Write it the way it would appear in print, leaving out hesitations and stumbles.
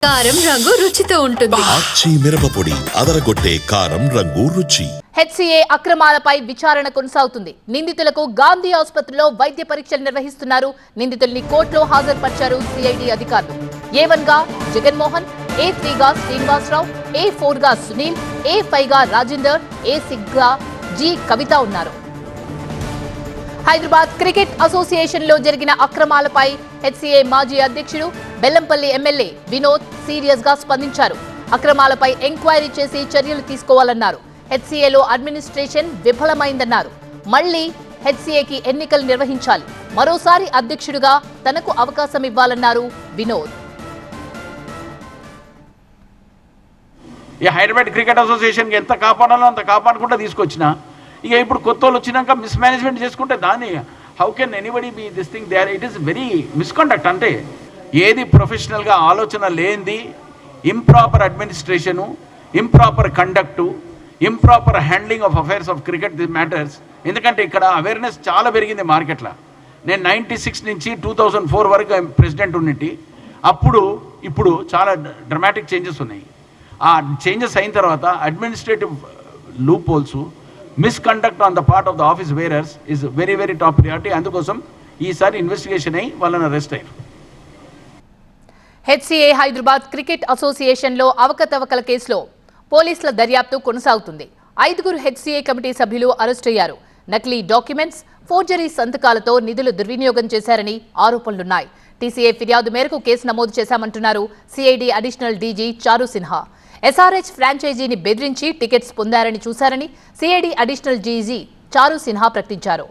కారం రంగు రుచితో ఉంటుంది. ఆచి మిరపపొడి అదరగొట్టే కారం రంగు రుచి. హెచ్సిఏ అక్రమాలపై విచారణ కొనసాగుతుంది. నిందితులకు గాంధీ ఆసుపత్రిలో వైద్య పరీక్షలు నిర్వహిస్తున్నారు. నిందితుల్ని కోర్టులో హాజరుపరిచారు సిఐడి అధికారులు. A1 గా జగన్మోహన్, A3 గా శ్రీనివాసరావు, A4 గా సునీల్, A5 గా రాజేందర్, A6 గా జి కవిత ఉన్నారు. హైదరాబాద్ క్రికెట్ అసోసియేషన్ లో జరిగిన అక్రమాలపై హెచ్సిఏ మాజీ అధ్యక్షుడు బెల్లంపల్లి ఎమ్మెల్యే వినోద్ సీరియస్ గా స్పందించారు. అక్రమాలపై ఎంక్వైరీ చేసి చర్యలు తీసుకోవాలన్నారు. హెచ్సిఏలో అడ్మినిస్ట్రేషన్ విఫలమైందన్నారు. మళ్లీ హెచ్సిఏకి ఎన్నికలు నిర్వహించాలి. మరోసారి అధ్యక్షుడిగా తనకు అవకాశం ఇవ్వాలన్నారు వినోద్. ఈ హైదరాబాద్ క్రికెట్ అసోసియేషన్కి ఎంత కాపాడాలో అంత కాపాడకుండా తీసుకొచ్చిన ఇక ఇప్పుడు కొత్త వాళ్ళు వచ్చినాక మిస్మేనేజ్మెంట్ చేసుకుంటే దాన్ని how can anybody be this thing there it is very misconduct. అంటే ఏది ప్రొఫెషనల్గా ఆలోచన లేనిది, improper administration, improper conduct, improper handling of affairs of cricket the matters. ఎందుకంటే ఇక్కడ అవేర్నెస్ చాలా పెరిగింది మార్కెట్లో. నేను 96 నుంచి 2004 వరకు ప్రెసిడెంట్ ఉన్నట్టు అప్పుడు ఇప్పుడు చాలా డ్రమాటిక్ చేంజెస్ ఉన్నాయి. ఆ చేంజెస్ అయిన తర్వాత administrative loopholes, misconduct on the part of the office bearers is very very top priority. అందుకోసం ఈసారి ఇన్వెస్టిగేషన్ అయ్యి వాళ్ళని అరెస్ట్ అయ్యారు. హెచ్సిఏ హైదరాబాద్ క్రికెట్ అసోసియేషన్లో అవకతవకల కేసులో పోలీసుల దర్యాప్తు కొనసాగుతుంది. 5గురు హెచ్సిఏ కమిటీ సభ్యులు అరెస్ట్ అయ్యారు. నకిలీ డాక్యుమెంట్స్, ఫోర్జరీ సంతకాలతో నిధులు దుర్వినియోగం చేశారని ఆరోపణలున్నాయి. టీసీఏ ఫిర్యాదు మేరకు కేసు నమోదు చేశామంటున్నారు సిఐడి అడిషనల్ డీజీ చారు సిన్హా. ఎస్ఆర్హెచ్ ఫ్రాంచైజీని బెదిరించి టికెట్స్ పొందారని చూశారని సిఐడి అడిషనల్ డీజీ చారు సిన్హా ప్రకటించారు.